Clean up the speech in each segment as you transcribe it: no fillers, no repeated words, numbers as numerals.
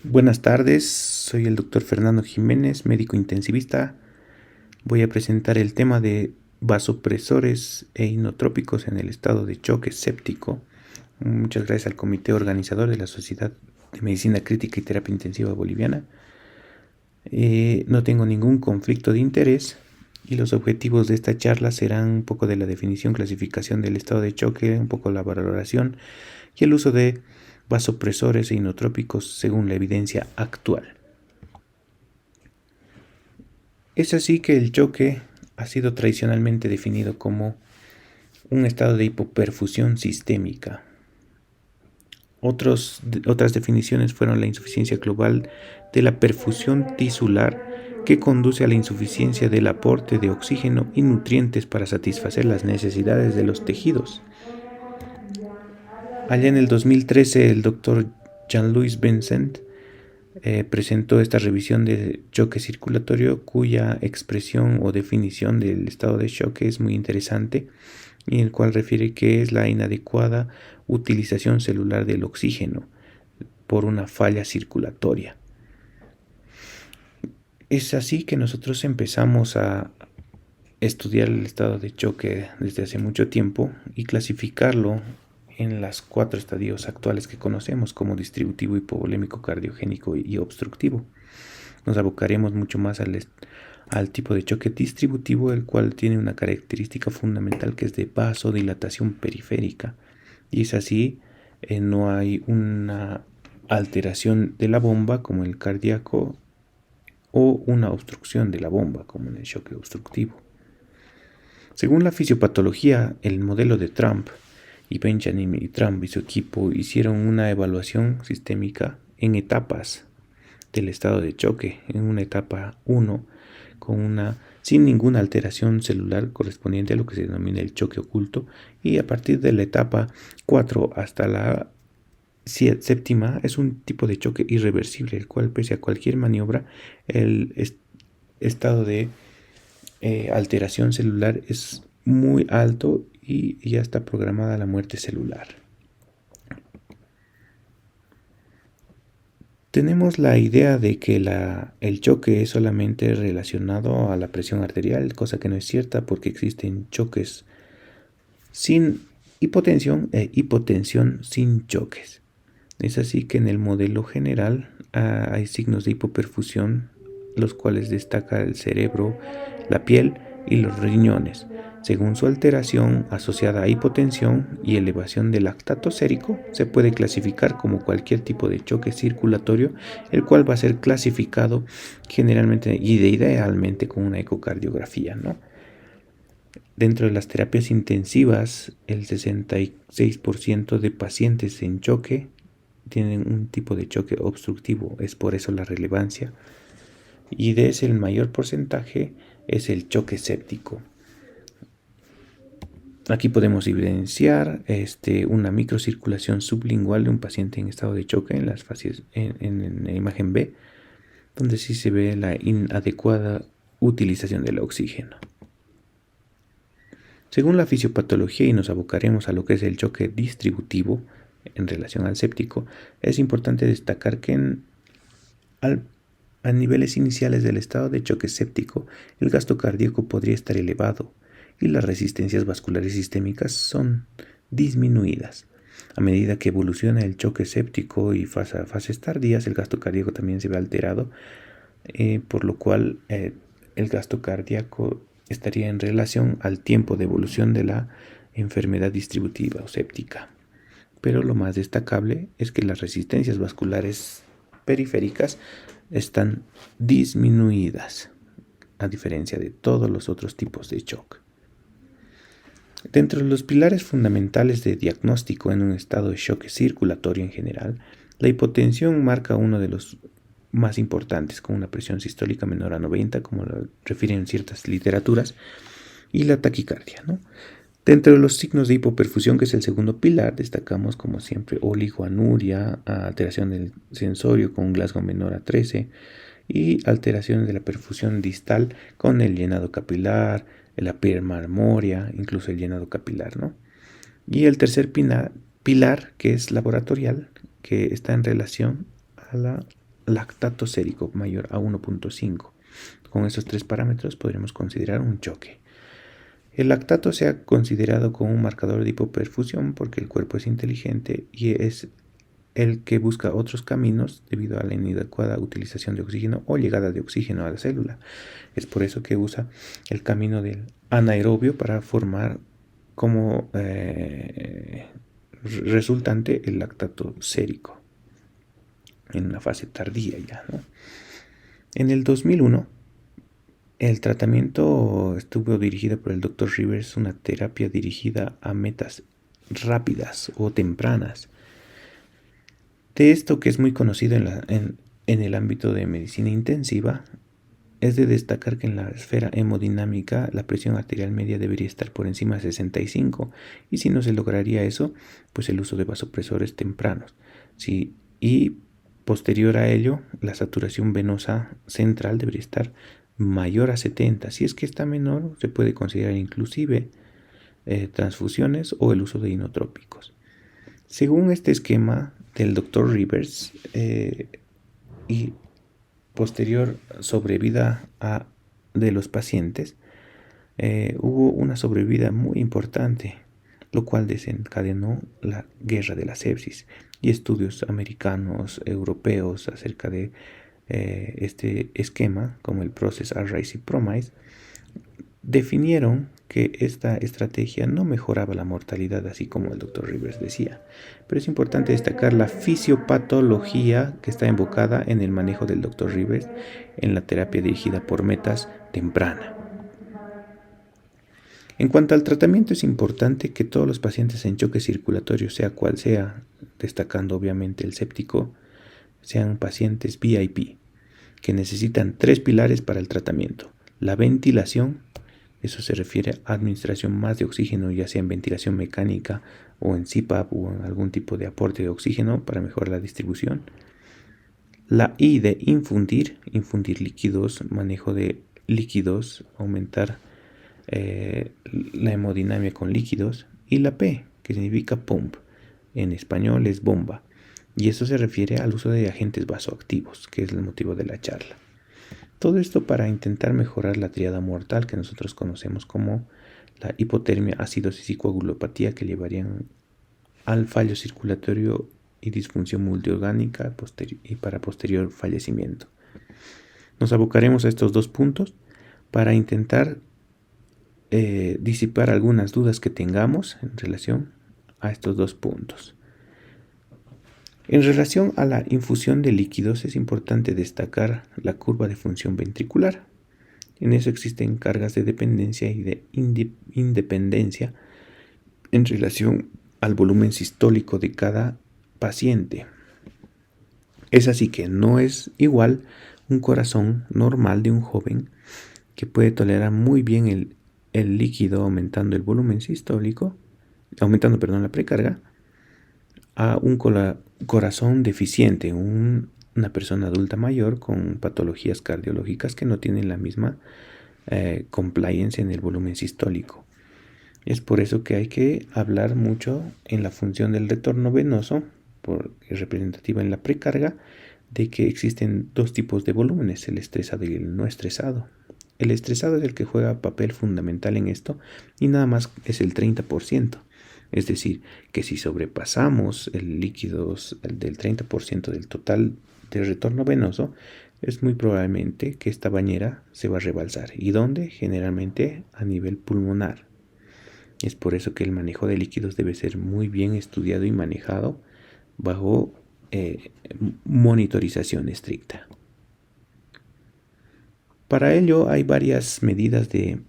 Buenas tardes, soy el doctor Fernando Jiménez, médico intensivista. Voy a presentar el tema de vasopresores e inotrópicos en el estado de choque séptico. Muchas gracias al comité organizador de la Sociedad de Medicina Crítica y Terapia Intensiva Boliviana. No tengo ningún conflicto de interés y los objetivos de esta charla serán un poco de la definición, clasificación del estado de choque, un poco la valoración y el uso de vasopresores e inotrópicos según la evidencia actual. Es así que el choque ha sido tradicionalmente definido como un estado de hipoperfusión sistémica. Otras definiciones fueron la insuficiencia global de la perfusión tisular, que conduce a la insuficiencia del aporte de oxígeno y nutrientes para satisfacer las necesidades de los tejidos. Allá en el 2013, el doctor Jean-Louis Vincent presentó esta revisión de choque circulatorio, cuya expresión o definición del estado de choque es muy interesante, y el cual refiere que es la inadecuada utilización celular del oxígeno por una falla circulatoria. Es así que nosotros empezamos a estudiar el estado de choque desde hace mucho tiempo y clasificarlo en las 4 estadios actuales que conocemos como distributivo, hipovolémico, cardiogénico y obstructivo. Nos abocaremos mucho más al tipo de choque distributivo, el cual tiene una característica fundamental que es de vasodilatación periférica, y es así, no hay una alteración de la bomba como el cardíaco o una obstrucción de la bomba como en el choque obstructivo. Según la fisiopatología, el modelo de Trump y Benjamin y Trump y su equipo hicieron una evaluación sistémica en etapas del estado de choque. En una etapa 1, sin ninguna alteración celular correspondiente a lo que se denomina el choque oculto, y a partir de la etapa 4 hasta la séptima es un tipo de choque irreversible, el cual, pese a cualquier maniobra, el estado de alteración celular es muy alto y ya está programada la muerte celular. Tenemos la idea de que el choque es solamente relacionado a la presión arterial, cosa que no es cierta, porque existen choques sin hipotensión e hipotensión sin choques. Es así que en el modelo general hay signos de hipoperfusión, los cuales destaca el cerebro, la piel y los riñones. Según su alteración asociada a hipotensión y elevación del lactato sérico, se puede clasificar como cualquier tipo de choque circulatorio, el cual va a ser clasificado generalmente y idealmente con una ecocardiografía, ¿no? Dentro de las terapias intensivas, el 66% de pacientes en choque tienen un tipo de choque obstructivo, es por eso la relevancia. Y de ese el mayor porcentaje es el choque séptico. Aquí podemos evidenciar una microcirculación sublingual de un paciente en estado de choque en las fases en la imagen B, donde sí se ve la inadecuada utilización del oxígeno. Según la fisiopatología, y nos abocaremos a lo que es el choque distributivo en relación al séptico, es importante destacar que a niveles iniciales del estado de choque séptico, el gasto cardíaco podría estar elevado y las resistencias vasculares sistémicas son disminuidas. A medida que evoluciona el choque séptico y fases tardías, el gasto cardíaco también se ve alterado, por lo cual el gasto cardíaco estaría en relación al tiempo de evolución de la enfermedad distributiva o séptica. Pero lo más destacable es que las resistencias vasculares periféricas están disminuidas, a diferencia de todos los otros tipos de shock. Dentro de los pilares fundamentales de diagnóstico en un estado de shock circulatorio en general, la hipotensión marca uno de los más importantes, con una presión sistólica menor a 90, como lo refieren ciertas literaturas, y la taquicardia, ¿no? Dentro de los signos de hipoperfusión, que es el segundo pilar, destacamos como siempre oligoanuria, alteración del sensorio con un Glasgow menor a 13 y alteraciones de la perfusión distal con el llenado capilar, la hipermarmoria, incluso el llenado capilar, ¿no? Y el tercer pilar, que es laboratorial, que está en relación a la lactato sérico mayor a 1.5. Con estos tres parámetros podríamos considerar un choque. El lactato se ha considerado como un marcador de hipoperfusión porque el cuerpo es inteligente y es el que busca otros caminos debido a la inadecuada utilización de oxígeno o llegada de oxígeno a la célula. Es por eso que usa el camino del anaerobio para formar como resultante el lactato sérico en una fase tardía ya, ¿no? En el 2001, el tratamiento estuvo dirigido por el Dr. Rivers, una terapia dirigida a metas rápidas o tempranas. De esto, que es muy conocido en el ámbito de medicina intensiva, es de destacar que en la esfera hemodinámica la presión arterial media debería estar por encima de 65, y si no se lograría eso, pues el uso de vasopresores tempranos. Sí, y posterior a ello, la saturación venosa central debería estar mayor a 70. Si es que está menor, se puede considerar inclusive transfusiones o el uso de inotrópicos. Según este esquema del Dr. Rivers y posterior sobrevida de los pacientes, hubo una sobrevida muy importante, lo cual desencadenó la guerra de la sepsis, y estudios americanos, europeos acerca de este esquema, como el Process Arrays y Promise, definieron que esta estrategia no mejoraba la mortalidad, así como el Dr. Rivers decía. Pero es importante destacar la fisiopatología que está invocada en el manejo del Dr. Rivers en la terapia dirigida por metas temprana. En cuanto al tratamiento, es importante que todos los pacientes en choque circulatorio, sea cual sea, destacando obviamente el séptico, sean pacientes VIP, que necesitan 3 pilares para el tratamiento: la ventilación. Eso se refiere a administración más de oxígeno, ya sea en ventilación mecánica o en CPAP o en algún tipo de aporte de oxígeno para mejorar la distribución. La I de infundir líquidos, manejo de líquidos, aumentar la hemodinamia con líquidos. Y la P, que significa pump, en español es bomba. Y eso se refiere al uso de agentes vasoactivos, que es el motivo de la charla. Todo esto para intentar mejorar la tríada mortal que nosotros conocemos como la hipotermia, acidosis y coagulopatía, que llevarían al fallo circulatorio y disfunción multiorgánica y para posterior fallecimiento. Nos abocaremos a estos dos puntos para intentar disipar algunas dudas que tengamos en relación a estos dos puntos. En relación a la infusión de líquidos, es importante destacar la curva de función ventricular. En eso existen cargas de dependencia y de independencia en relación al volumen sistólico de cada paciente. Es así que no es igual un corazón normal de un joven que puede tolerar muy bien el líquido aumentando el volumen sistólico, la precarga, a un corazón deficiente, una persona adulta mayor con patologías cardiológicas que no tienen la misma compliance en el volumen sistólico. Es por eso que hay que hablar mucho en la función del retorno venoso, es representativa en la precarga, de que existen dos tipos de volúmenes, el estresado y el no estresado. El estresado es el que juega papel fundamental en esto y nada más es el 30%. Es decir, que si sobrepasamos el líquido del 30% del total del retorno venoso, es muy probablemente que esta bañera se va a rebalsar. ¿Y dónde? Generalmente a nivel pulmonar. Es por eso que el manejo de líquidos debe ser muy bien estudiado y manejado bajo monitorización estricta. Para ello hay varias medidas de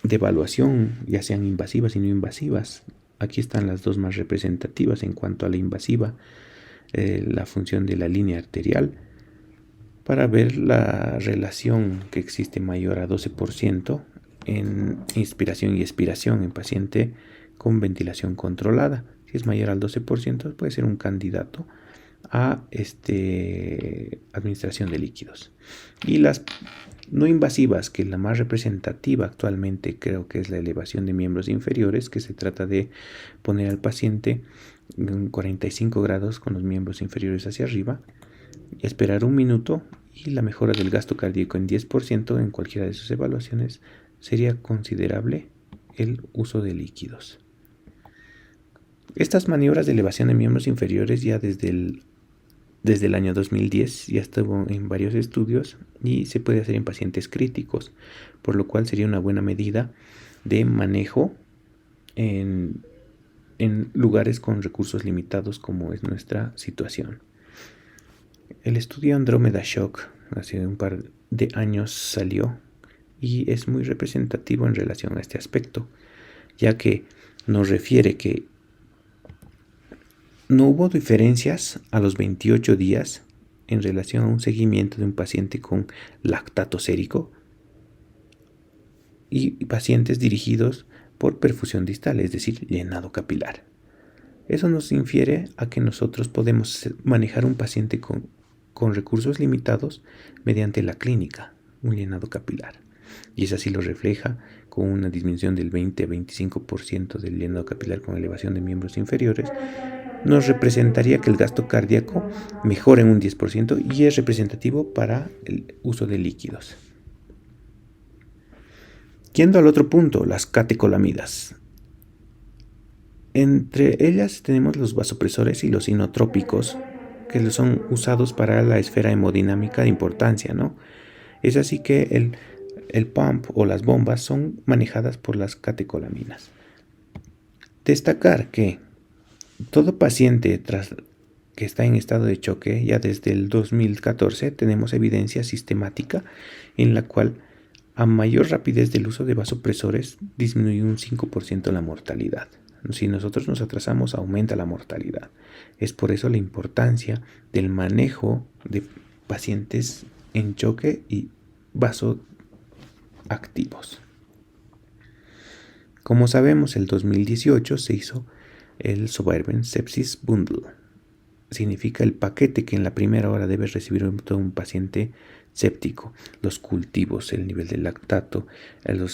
evaluación, ya sean invasivas y no invasivas. Aquí están las dos más representativas. En cuanto a la invasiva, la función de la línea arterial, para ver la relación que existe mayor a 12% en inspiración y expiración en paciente con ventilación controlada. Si es mayor al 12%, puede ser un candidato a administración de líquidos. Y las no invasivas, que la más representativa actualmente creo que es la elevación de miembros inferiores, que se trata de poner al paciente en 45 grados con los miembros inferiores hacia arriba, esperar un minuto y la mejora del gasto cardíaco en 10% en cualquiera de sus evaluaciones sería considerable el uso de líquidos. Estas maniobras de elevación de miembros inferiores ya desde el año 2010 ya estuvo en varios estudios y se puede hacer en pacientes críticos, por lo cual sería una buena medida de manejo en lugares con recursos limitados como es nuestra situación. El estudio Andromeda Shock hace un par de años salió y es muy representativo en relación a este aspecto, ya que nos refiere que no hubo diferencias a los 28 días en relación a un seguimiento de un paciente con lactato sérico y pacientes dirigidos por perfusión distal, es decir, llenado capilar. Eso nos infiere a que nosotros podemos manejar un paciente con recursos limitados mediante la clínica, un llenado capilar. Y eso así lo refleja con una disminución del 20-25% del llenado capilar con elevación de miembros inferiores. Nos representaría que el gasto cardíaco mejora en un 10% y es representativo para el uso de líquidos. Yendo al otro punto, las catecolamidas. Entre ellas tenemos los vasopresores y los inotrópicos, que son usados para la esfera hemodinámica de importancia, ¿no? Es así que el pump o las bombas son manejadas por las catecolaminas. Destacar que todo paciente que está en estado de choque, ya desde el 2014 tenemos evidencia sistemática en la cual a mayor rapidez del uso de vasopresores disminuye un 5% la mortalidad. Si nosotros nos atrasamos, aumenta la mortalidad. Es por eso la importancia del manejo de pacientes en choque y vasoactivos. Como sabemos, el 2018 se hizo el Survivor Sepsis Bundle. Significa el paquete que en la primera hora debe recibir todo un paciente séptico. Los cultivos, el nivel de lactato, el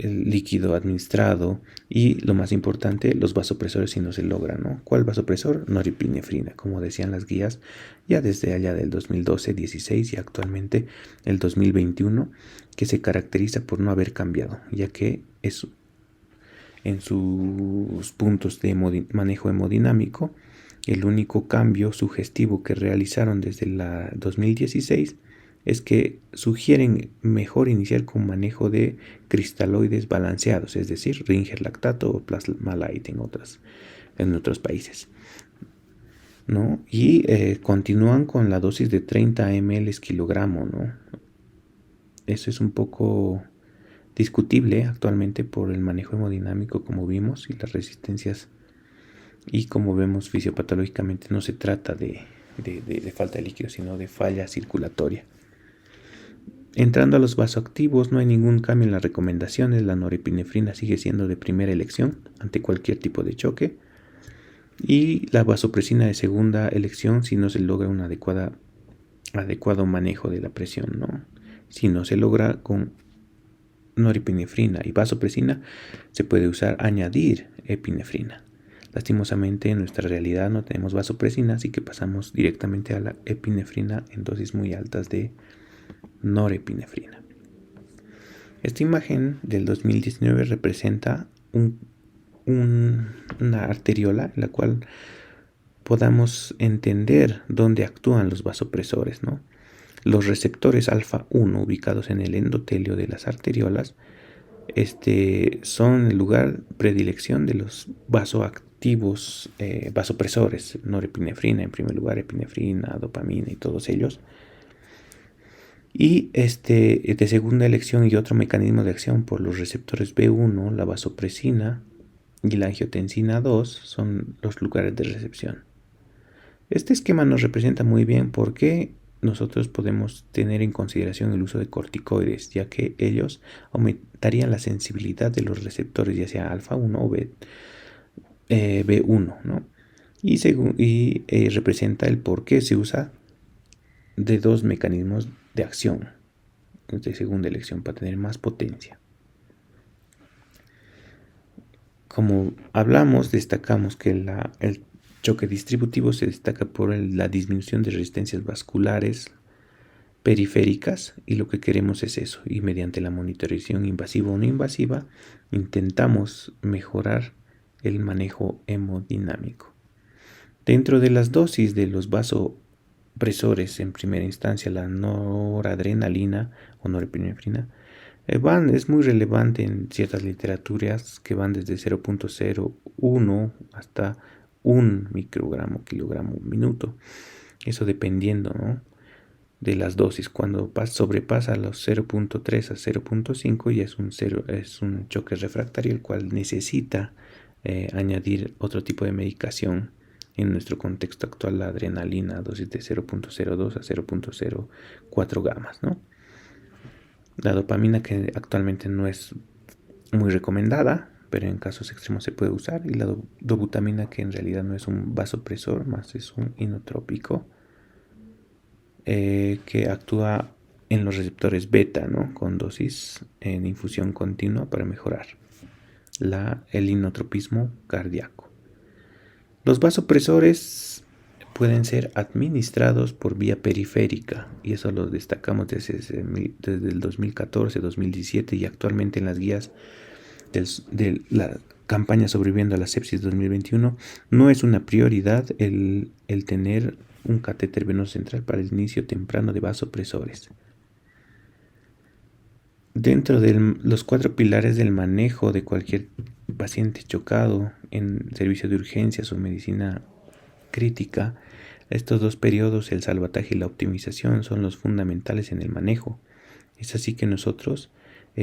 líquido administrado y lo más importante, los vasopresores si no se logra, ¿no? ¿Cuál vasopresor? Norepinefrina, como decían las guías ya desde allá del 2012-16 y actualmente el 2021, que se caracteriza por no haber cambiado, ya que es en sus puntos de manejo hemodinámico, el único cambio sugestivo que realizaron desde la 2016 es que sugieren mejor iniciar con manejo de cristaloides balanceados, es decir, Ringer lactato o Plasmalite en otros países, ¿no? Y continúan con la dosis de 30 ml kilogramo, ¿no? Eso es un poco discutible actualmente por el manejo hemodinámico, como vimos, y las resistencias. Y como vemos, fisiopatológicamente no se trata de falta de líquido, sino de falla circulatoria. Entrando a los vasoactivos, no hay ningún cambio en las recomendaciones. La norepinefrina sigue siendo de primera elección ante cualquier tipo de choque. Y la vasopresina de segunda elección si no se logra un adecuado manejo de la presión, ¿no? Si no se logra con norepinefrina y vasopresina, se puede añadir epinefrina. Lastimosamente en nuestra realidad no tenemos vasopresina, así que pasamos directamente a la epinefrina en dosis muy altas de norepinefrina. Esta imagen del 2019 representa una arteriola en la cual podamos entender dónde actúan los vasopresores, ¿no? Los receptores alfa 1 ubicados en el endotelio de las arteriolas son el lugar predilección de los vasoactivos, vasopresores, norepinefrina en primer lugar, epinefrina, dopamina y todos ellos. Y de segunda elección y otro mecanismo de acción por los receptores B1, la vasopresina y la angiotensina 2 son los lugares de recepción. Este esquema nos representa muy bien por qué nosotros podemos tener en consideración el uso de corticoides, ya que ellos aumentarían la sensibilidad de los receptores, ya sea alfa 1 o B1, ¿no? Y representa el por qué se usa de dos mecanismos de acción de segunda elección para tener más potencia. Como hablamos, destacamos que choque distributivo se destaca por la disminución de resistencias vasculares periféricas, y lo que queremos es eso, y mediante la monitorización invasiva o no invasiva intentamos mejorar el manejo hemodinámico. Dentro de las dosis de los vasopresores, en primera instancia la noradrenalina o norepinefrina, es muy relevante en ciertas literaturas que van desde 0.01 hasta 1 microgramo kilogramo minuto. Eso dependiendo, ¿no?, de las dosis. Cuando sobrepasa los 0.3 a 0.5 ya es un choque refractario, el cual necesita añadir otro tipo de medicación. En nuestro contexto actual, la adrenalina, dosis de 0.02 a 0.04 gamas, ¿no? La dopamina, que actualmente no es muy recomendada, pero en casos extremos se puede usar, y la dobutamina, que en realidad no es un vasopresor, más es un inotrópico que actúa en los receptores beta, ¿no?, con dosis en infusión continua para mejorar el inotropismo cardíaco. Los vasopresores pueden ser administrados por vía periférica, y eso lo destacamos desde el 2014, 2017 y actualmente en las guías de la campaña Sobreviviendo a la Sepsis 2021. No es una prioridad el tener un catéter venoso central para el inicio temprano de vasopresores. Dentro de los 4 pilares del manejo de cualquier paciente chocado en servicio de urgencias o medicina crítica, estos 2 periodos, el salvataje y la optimización, son los fundamentales en el manejo. Es así que nosotros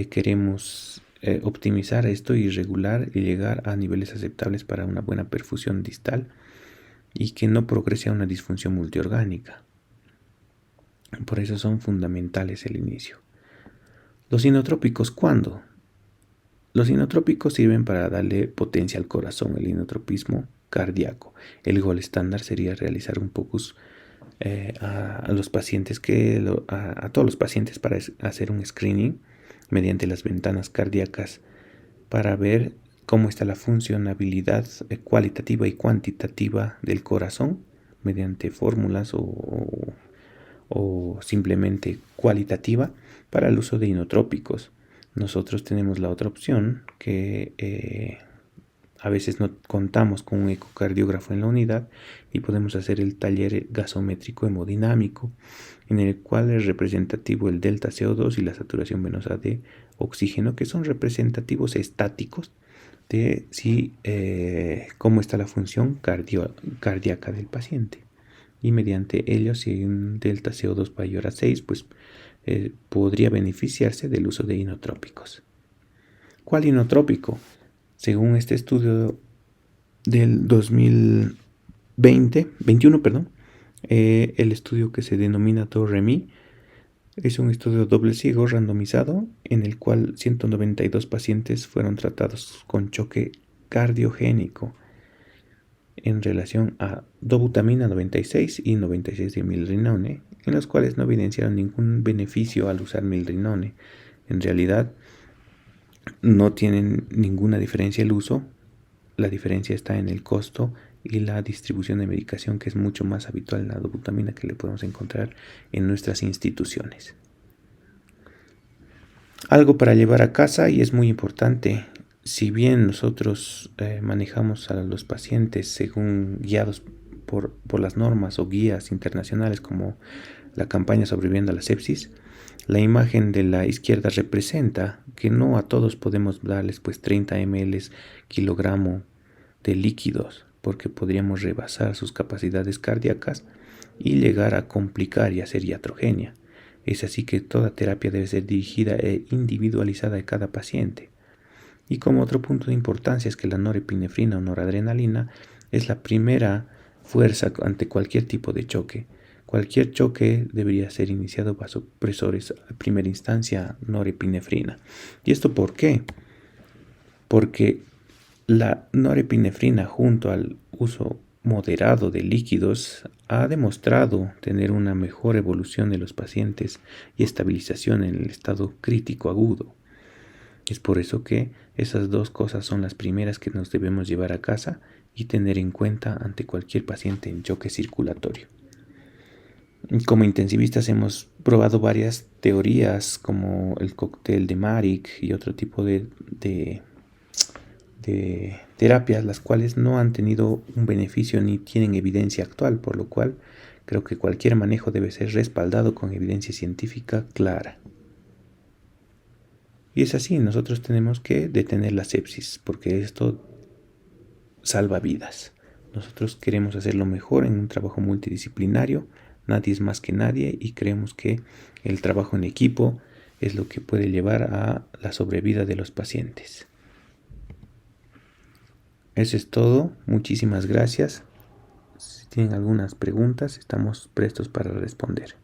queremos optimizar esto y regular y llegar a niveles aceptables para una buena perfusión distal y que no progrese a una disfunción multiorgánica. Por eso son fundamentales el inicio. Los inotrópicos, ¿cuándo? Los inotrópicos sirven para darle potencia al corazón, el inotropismo cardíaco. El gol estándar sería realizar un POCUS a todos los pacientes para hacer un screening mediante las ventanas cardíacas para ver cómo está la funcionabilidad cualitativa y cuantitativa del corazón mediante fórmulas o simplemente cualitativa para el uso de inotrópicos. Nosotros tenemos la otra opción, que a veces no contamos con un ecocardiógrafo en la unidad y podemos hacer el taller gasométrico hemodinámico, en el cual es representativo el delta CO2 y la saturación venosa de oxígeno, que son representativos estáticos de cómo está la función cardíaca del paciente. Y mediante ello, si hay un delta CO2 mayor a 6, pues podría beneficiarse del uso de inotrópicos. ¿Cuál inotrópico? Según este estudio del 2021, el estudio que se denomina DOREMI es un estudio doble ciego randomizado en el cual 192 pacientes fueron tratados con choque cardiogénico en relación a dobutamina 96 y 96 de milrinone, en los cuales no evidenciaron ningún beneficio al usar milrinone. En realidad no tienen ninguna diferencia el uso. La diferencia está en el costo y la distribución de medicación, que es mucho más habitual en la dobutamina, que le podemos encontrar en nuestras instituciones. Algo para llevar a casa, y es muy importante: si bien nosotros manejamos a los pacientes según guiados por las normas o guías internacionales como la campaña Sobreviviendo a la Sepsis, la imagen de la izquierda representa que no a todos podemos darles 30 ml kilogramo de líquidos, porque podríamos rebasar sus capacidades cardíacas y llegar a complicar y a ser iatrogenia. Es así que toda terapia debe ser dirigida e individualizada a cada paciente. Y como otro punto de importancia es que la norepinefrina o noradrenalina es la primera fuerza ante cualquier tipo de choque. Cualquier choque debería ser iniciado vasopresores a primera instancia norepinefrina. ¿Y esto por qué? Porque la norepinefrina, junto al uso moderado de líquidos, ha demostrado tener una mejor evolución de los pacientes y estabilización en el estado crítico agudo. Es por eso que esas dos cosas son las primeras que nos debemos llevar a casa y tener en cuenta ante cualquier paciente en choque circulatorio. Como intensivistas hemos probado varias teorías como el cóctel de Marik y otro tipo de terapias, las cuales no han tenido un beneficio ni tienen evidencia actual, por lo cual creo que cualquier manejo debe ser respaldado con evidencia científica clara. Y es así, nosotros tenemos que detener la sepsis, porque esto salva vidas. Nosotros queremos hacerlo mejor en un trabajo multidisciplinario, nadie es más que nadie y creemos que el trabajo en equipo es lo que puede llevar a la sobrevida de los pacientes. Eso es todo, muchísimas gracias. Si tienen algunas preguntas, estamos prestos para responder.